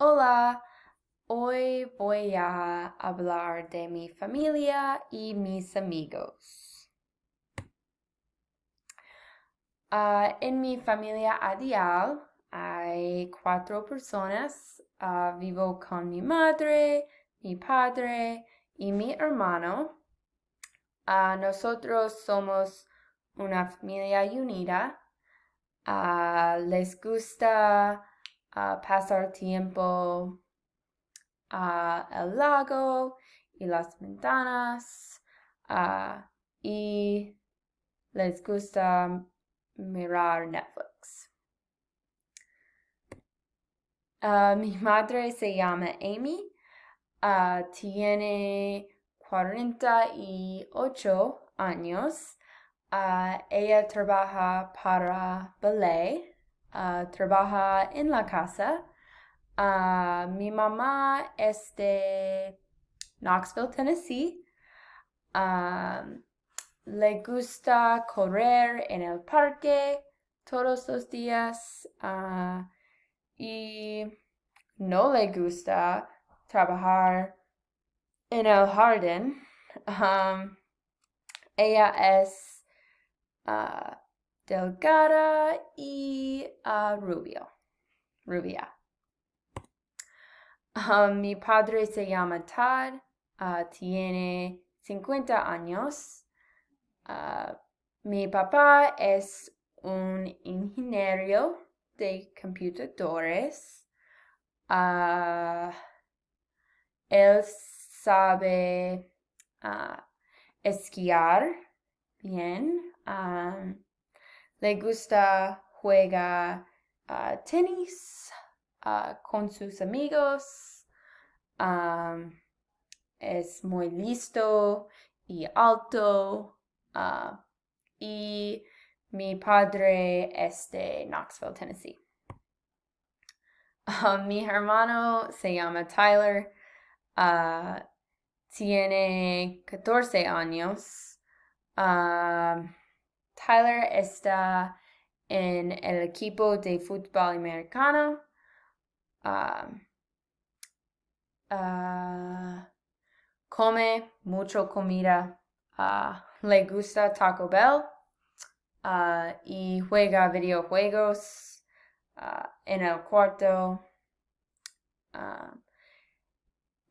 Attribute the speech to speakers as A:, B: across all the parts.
A: Hola, hoy voy a hablar de mi familia y mis amigos. En mi familia ideal hay 4 personas. Vivo con mi madre, mi padre y mi hermano. Nosotros somos una familia unida. Les gusta pasar tiempo el lago y las ventanas y les gusta mirar Netflix. Mi madre se llama Amy, tiene 48 años. Ella trabaja para ballet, trabaja en la casa. Mi mamá es de Knoxville, Tennessee. Le gusta correr en el parque todos los días y no le gusta trabajar en el jardín. Ella es delgada y rubia. Mi padre se llama Todd, tiene 50 años. Mi papá es un ingeniero de computadores. Él sabe esquiar bien. Le gusta jugar tenis con sus amigos. Es muy listo y alto. Y mi padre es de Knoxville, Tennessee. Mi hermano se llama Tyler. Tiene 14 años. Tyler está en el equipo de fútbol americano. Come mucho comida. Le gusta Taco Bell. Y juega videojuegos en el cuarto.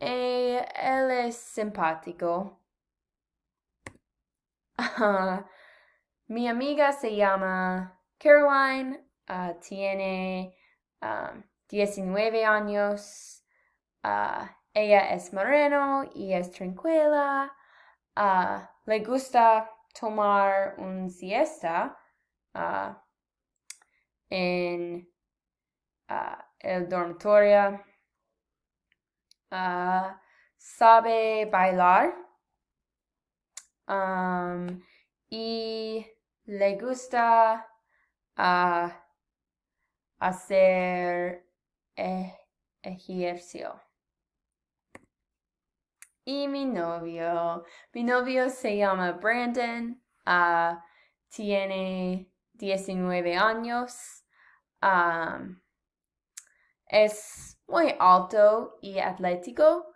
A: Él es simpático. Mi amiga se llama Caroline, tiene 19 años. Ella es moreno y es tranquila. Le gusta tomar un siesta en el dormitorio. Sabe bailar y le gusta hacer ejercicio. Y mi novio se llama Brandon, tiene 19 años. Es muy alto y atlético.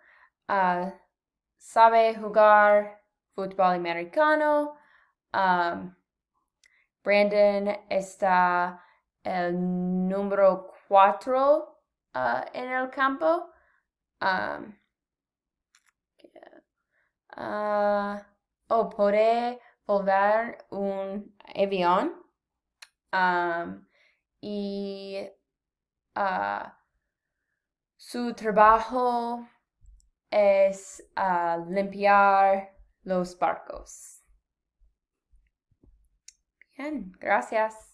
A: Sabe jugar fútbol americano. Brandon está el número 4 en el campo. Puede volar un avión. Y su trabajo es limpiar los barcos. Bien, gracias.